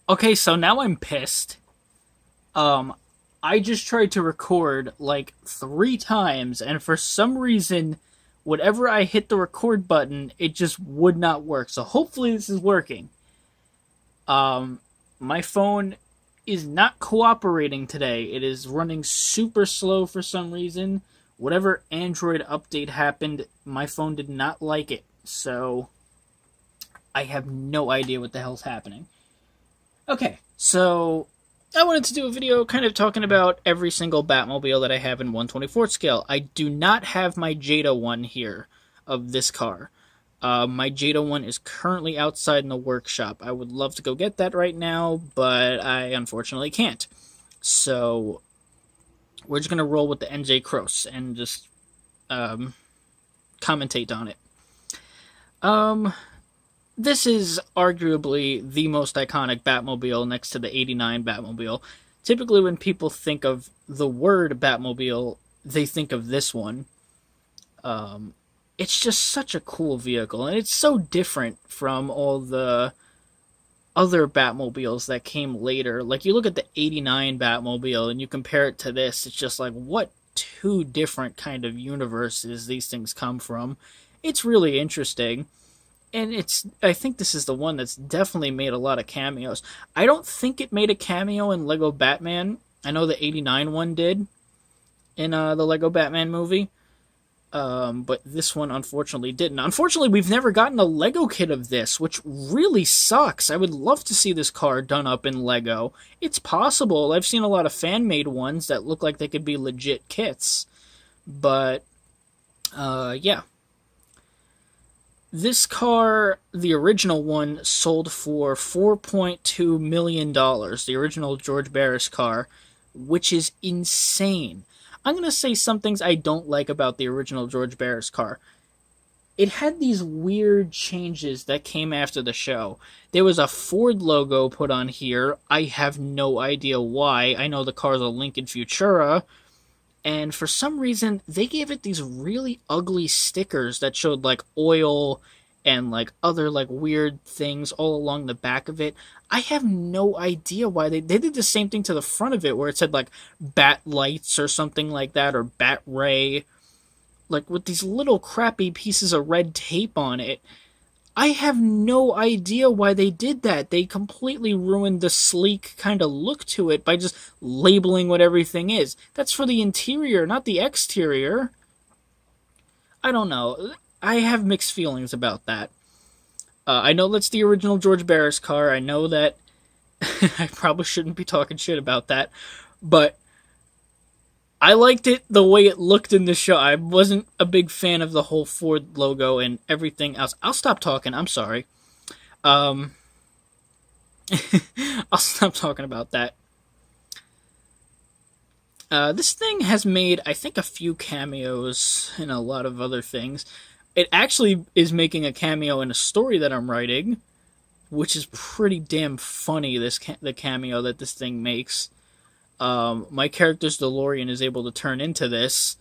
Okay, so now I'm pissed. Um, I just tried to record like 3 times, and for some reason, whatever I hit the record button, it just would not work. So hopefully this is working. Um, my phone is not cooperating today. It is running super slow for some reason. Whatever Android update happened, my phone did not like it. So I have no idea what the hell's happening. Okay, so I wanted to do a video kind of talking about every single Batmobile that I have in 1/24th scale. I do not have my Jada one here of this car. My Jada one is currently outside in the workshop. I would love to go get that right now, but I unfortunately can't. So we're just gonna roll with the NJ Cross and just um, commentate on it. Um, this is arguably the most iconic Batmobile next to the '89 Batmobile. Typically, when people think of the word Batmobile, they think of this one. Um, it's just such a cool vehicle, and it's so different from all the other Batmobiles that came later. Like, you look at the '89 Batmobile and you compare it to this, it's just like, what two different kind of universes these things come from. It's really interesting. And I think this is the one that's definitely made a lot of cameos. I don't think it made a cameo in Lego Batman. I know the '89 one did in the Lego Batman movie. But this one unfortunately didn't. Unfortunately, we've never gotten a Lego kit of this, which really sucks. I would love to see this car done up in Lego. It's possible. I've seen a lot of fan-made ones that look like they could be legit kits. But, yeah. This car, the original one, sold for $4.2 million. The original George Barris car, which is insane. I'm going to say some things I don't like about the original George Barris car. It had these weird changes that came after the show. There was a Ford logo put on here. I have no idea why. I know the car's a Lincoln Futura. And for some reason, they gave it these really ugly stickers that showed like oil and like other like weird things all along the back of it. I have no idea why they did the same thing to the front of it where it said like bat lights or something like that, or bat ray, like with these little crappy pieces of red tape on it. I have no idea why they did that. They completely ruined the sleek kind of look to it by just labeling what everything is. That's for the interior, not the exterior. I don't know. I have mixed feelings about that. I know that's the original George Barris car. I know that I probably shouldn't be talking shit about that. But I liked it the way it looked in the show. I wasn't a big fan of the whole Ford logo and everything else. I'll stop talking. I'm sorry. Um, I'll stop talking about that. This thing has made, I think, a few cameos and a lot of other things. It actually is making a cameo in a story that I'm writing, which is pretty damn funny. The cameo that this thing makes. My character's DeLorean is able to turn into this,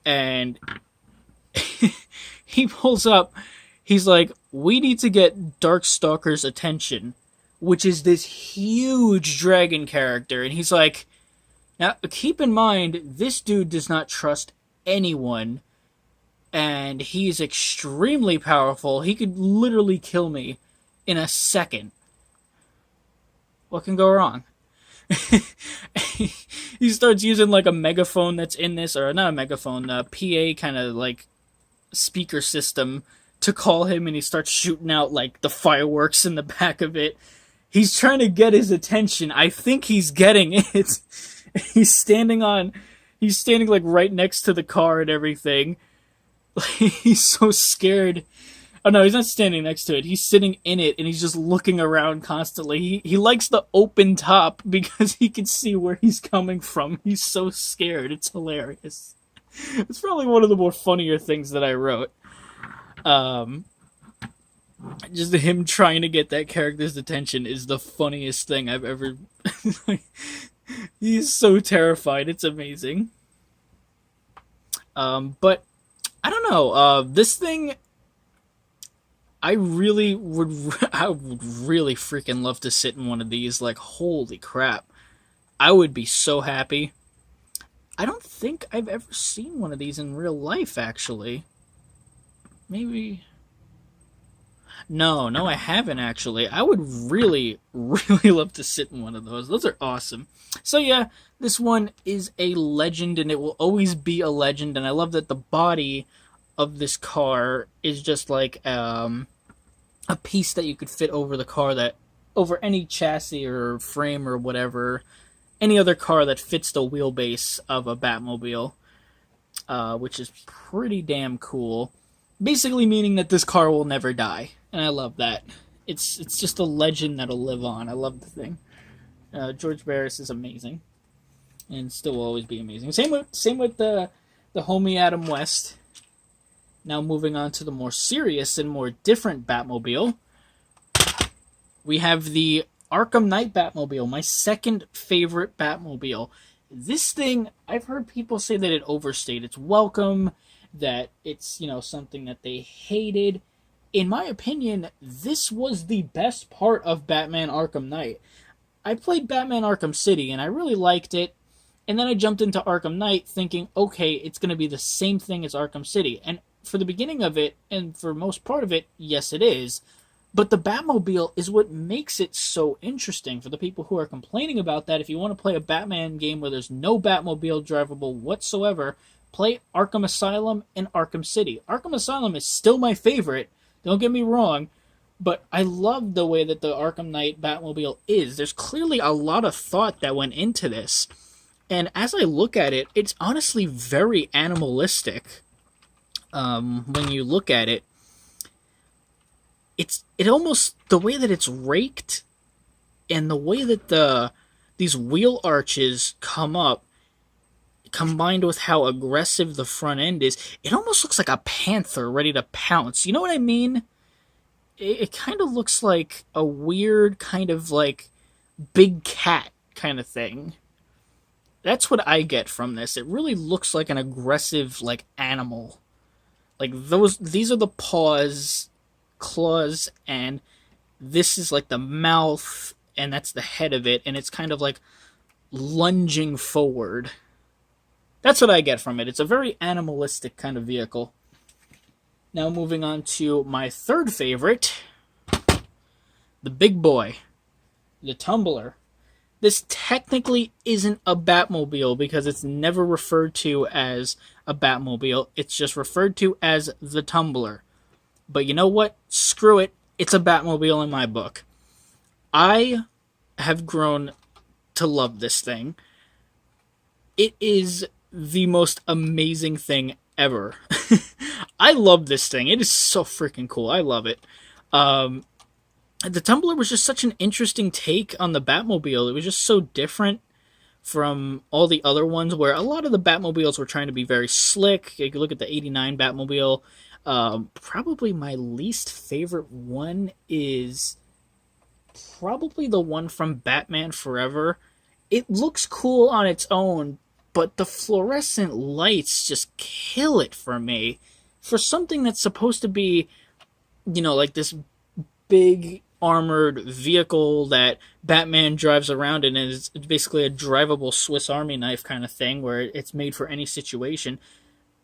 and he pulls up. He's like, "We need to get Darkstalker's attention," which is this huge dragon character, and he's like, "Now keep in mind, this dude does not trust anyone, and he's extremely powerful. He could literally kill me in a second. What can go wrong?" He starts using like a megaphone that's in this, or not a megaphone, a PA kind of like speaker system to call him, and he starts shooting out like the fireworks in the back of it. He's trying to get his attention. I think he's getting it. he's standing on, he's standing like right next to the car and everything. He's so scared. Oh no, he's not standing next to it. He's sitting in it and he's just looking around constantly. He likes the open top because he can see where he's coming from. He's so scared. It's hilarious. It's probably one of the more funnier things that I wrote. Just him trying to get that character's attention is the funniest thing I've ever. He's so terrified. It's amazing. But I don't know. This thing, I really would. I would really freaking love to sit in one of these. Like, holy crap! I would be so happy. I don't think I've ever seen one of these in real life. Actually, maybe. No, I haven't actually. I would really, really love to sit in one of those. Those are awesome. So yeah, this one is a legend, and it will always be a legend. And I love that the body of this car is just like a piece that you could fit over the car, that over any chassis or frame or whatever, any other car that fits the wheelbase of a Batmobile, which is pretty damn cool. Basically meaning that this car will never die, and I love that. It's just a legend that'll live on. I love the thing. George Barris is amazing, and still will always be amazing. Same with the homie Adam West. Now moving on to the more serious and more different Batmobile, we have the Arkham Knight Batmobile, my second favorite Batmobile. This thing, I've heard people say that it overstayed its welcome, that it's, something that they hated. In my opinion, this was the best part of Batman Arkham Knight. I played Batman Arkham City, and I really liked it, and then I jumped into Arkham Knight thinking, okay, it's going to be the same thing as Arkham City. And for the beginning of it, and for most part of it, yes it is. But the Batmobile is what makes it so interesting. For the people who are complaining about that, if you want to play a Batman game where there's no Batmobile drivable whatsoever, play Arkham Asylum and Arkham City. Arkham Asylum is still my favorite, don't get me wrong, but I love the way that the Arkham Knight Batmobile is. There's clearly a lot of thought that went into this. And as I look at it, it's honestly very animalistic. When you look at it, it almost, the way that it's raked and the way that these wheel arches come up, combined with how aggressive the front end is, it almost looks like a panther ready to pounce. You know what I mean? It kind of looks like a weird kind of like big cat kind of thing. That's what I get from this. It really looks like an aggressive like animal. Like these are the paws, claws, and this is like the mouth, and that's the head of it, and it's kind of like lunging forward. That's what I get from it. It's a very animalistic kind of vehicle. Now moving on to my third favorite, the big boy, the Tumbler. This technically isn't a Batmobile because it's never referred to as a Batmobile. It's just referred to as the Tumbler. But you know what? Screw it. It's a Batmobile in my book. I have grown to love this thing. It is the most amazing thing ever. I love this thing. It is so freaking cool. I love it. The Tumbler was just such an interesting take on the Batmobile. It was just so different from all the other ones, where a lot of the Batmobiles were trying to be very slick. You can look at the 89 Batmobile. Probably my least favorite one is probably the one from Batman Forever. It looks cool on its own, but the fluorescent lights just kill it for me. For something that's supposed to be, like this big armored vehicle that Batman drives around in, and it's basically a drivable Swiss Army knife kind of thing where it's made for any situation.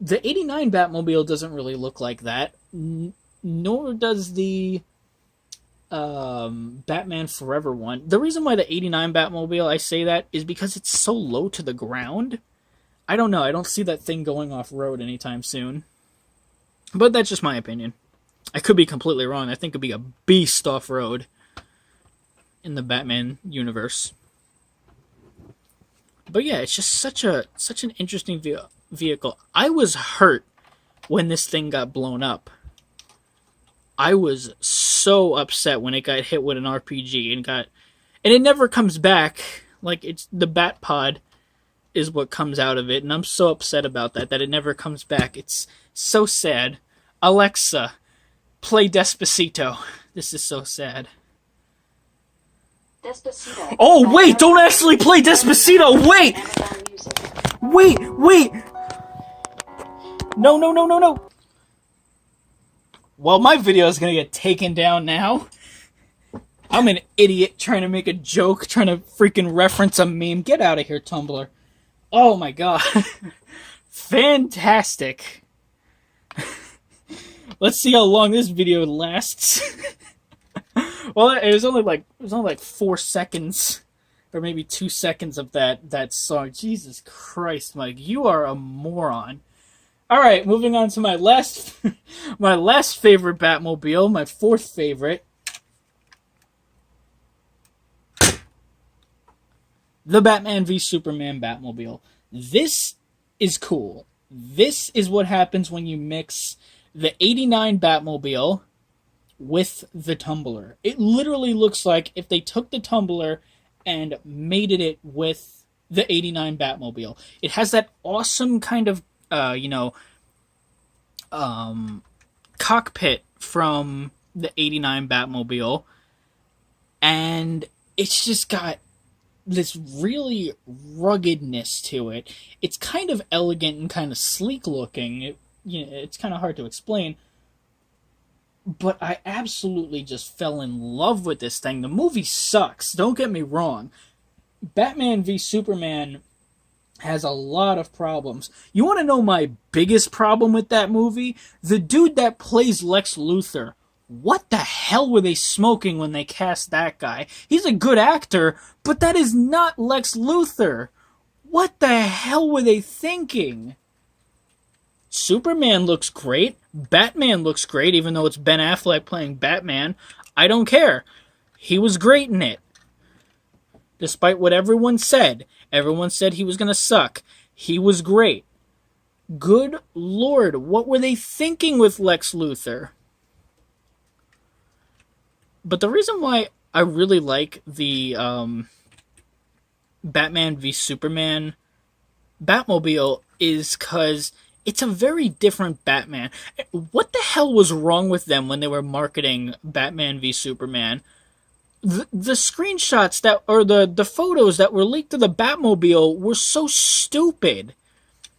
The 89 Batmobile doesn't really look like that, nor does the Batman Forever one. The reason why the 89 Batmobile, I say that, is because it's so low to the ground. I don't know, I don't see that thing going off-road anytime soon. But that's just my opinion. I could be completely wrong. I think it'd be a beast off-road in the Batman universe. But yeah, it's just such an interesting vehicle. I was hurt when this thing got blown up. I was so upset when it got hit with an RPG and it never comes back. Like, it's the Bat Pod is what comes out of it, and I'm so upset about that it never comes back. It's so sad. Alexa, play Despacito. This is so sad. Despacito. Oh, wait! Don't actually play Despacito! Wait! Wait! No. Well, my video is gonna get taken down now. I'm an idiot trying to make a joke, trying to freaking reference a meme. Get out of here, Tumblr. Oh my god. Fantastic. Let's see how long this video lasts. Well, it was only like 4 seconds, or maybe 2 seconds of that song. Jesus Christ, Mike, you are a moron. All right, moving on to my last my last favorite Batmobile, my fourth favorite, the Batman v Superman Batmobile. This is cool. This is what happens when you mix the '89 Batmobile with the Tumbler. It literally looks like if they took the Tumbler and mated it with the '89 Batmobile. It has that awesome kind of, cockpit from the '89 Batmobile, and it's just got this really ruggedness to it. It's kind of elegant and kind of sleek looking. It's kind of hard to explain, but I absolutely just fell in love with this thing. The movie sucks, don't get me wrong. Batman v Superman has a lot of problems. You want to know my biggest problem with that movie? The dude that plays Lex Luthor. What the hell were they smoking when they cast that guy? He's a good actor, but that is not Lex Luthor. What the hell were they thinking? Superman looks great. Batman looks great, even though it's Ben Affleck playing Batman. I don't care. He was great in it. Despite what everyone said. Everyone said he was going to suck. He was great. Good Lord, what were they thinking with Lex Luthor? But the reason why I really like the Batman v Superman Batmobile is because it's a very different Batman. What the hell was wrong with them when they were marketing Batman v Superman? The screenshots that, or the photos that were leaked to the Batmobile were so stupid.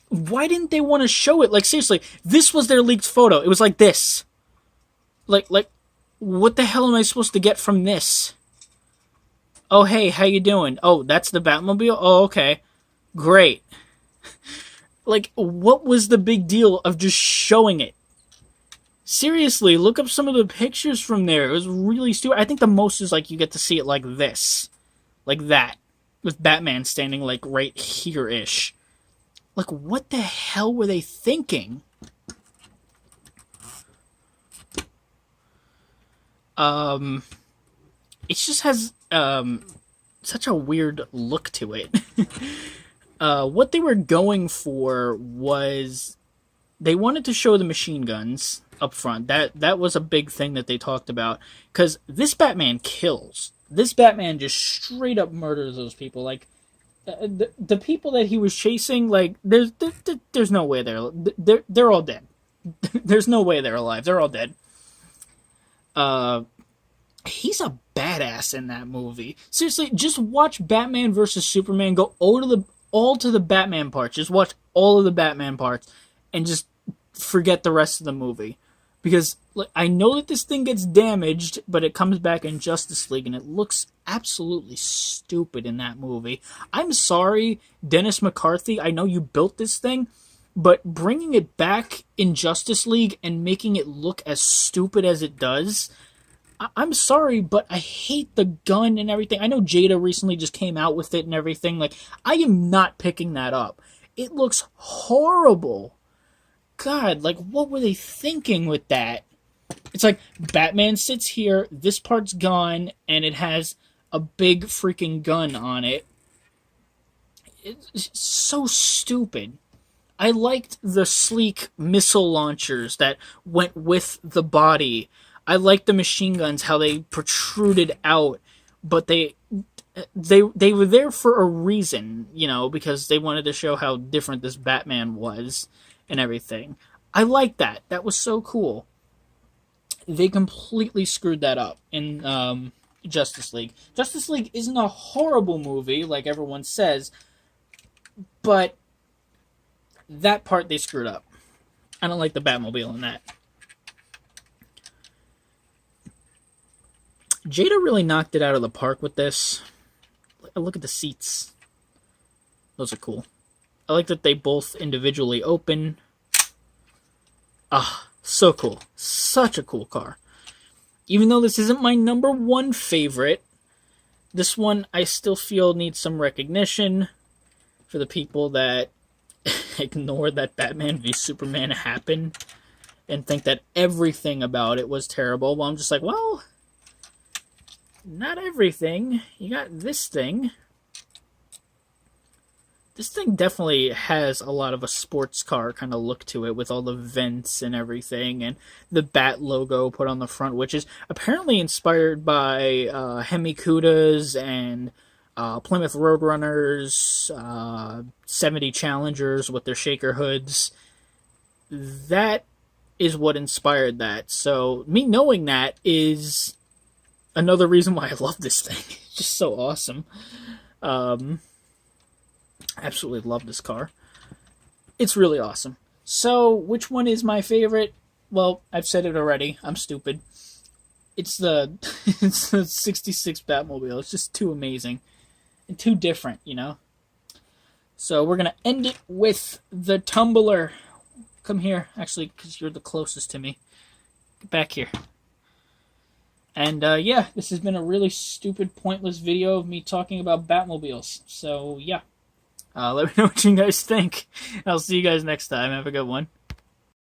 Why didn't they want to show it? Like, seriously, this was their leaked photo. It was like this. Like, what the hell am I supposed to get from this? Oh, hey, how you doing? Oh, that's the Batmobile? Oh, okay. Great. Like, what was the big deal of just showing it? Seriously, look up some of the pictures from there. It was really stupid. I think the most is, like, you get to see it like this. Like that. With Batman standing, like, right here-ish. Like, what the hell were they thinking? It just has, such a weird look to it. What they were going for was they wanted to show the machine guns up front. That was a big thing that they talked about, because this Batman kills. This Batman just straight up murders those people. Like, the people that he was chasing, like, there's no way they're all dead. There's no way they're alive. They're all dead. He's a badass in that movie. Seriously, just watch Batman versus Superman. Go all to the Batman parts. Just watch all of the Batman parts, and just forget the rest of the movie. Because I know that this thing gets damaged, but it comes back in Justice League, and it looks absolutely stupid in that movie. I'm sorry, Dennis McCarthy, I know you built this thing, but bringing it back in Justice League and making it look as stupid as it does, I'm sorry, but I hate the gun and everything. I know Jada recently just came out with it and everything. Like, I am not picking that up. It looks horrible. God, like, what were they thinking with that? It's like, Batman sits here, this part's gone, and it has a big freaking gun on it. It's so stupid. I liked the sleek missile launchers that went with the body. I liked the machine guns, how they protruded out, but they were there for a reason, because they wanted to show how different this Batman was and everything. I like that. That was so cool. They completely screwed that up in Justice League. Justice League isn't a horrible movie, like everyone says, but that part they screwed up. I don't like the Batmobile in that. Jada really knocked it out of the park with this. Look at the seats. Those are cool. I like that they both individually open. Ah, so cool. Such a cool car. Even though this isn't my number one favorite, this one I still feel needs some recognition for the people that ignore that Batman v Superman happened and think that everything about it was terrible. Well, I'm just like, well, not everything. You got this thing. This thing definitely has a lot of a sports car kind of look to it with all the vents and everything, and the Bat logo put on the front, which is apparently inspired by Hemi Cudas and Plymouth Roadrunners, 70 Challengers with their shaker hoods. That is what inspired that. So me knowing that is another reason why I love this thing. It's just so awesome. Absolutely love this car. It's really awesome. So, which one is my favorite? Well, I've said it already. I'm stupid. It's the 66 Batmobile. It's just too amazing. And too different, you know? So, we're going to end it with the Tumbler. Come here, actually, because you're the closest to me. Get back here. And, yeah, this has been a really stupid, pointless video of me talking about Batmobiles. So, yeah. Let me know what you guys think. I'll see you guys next time. Have a good one.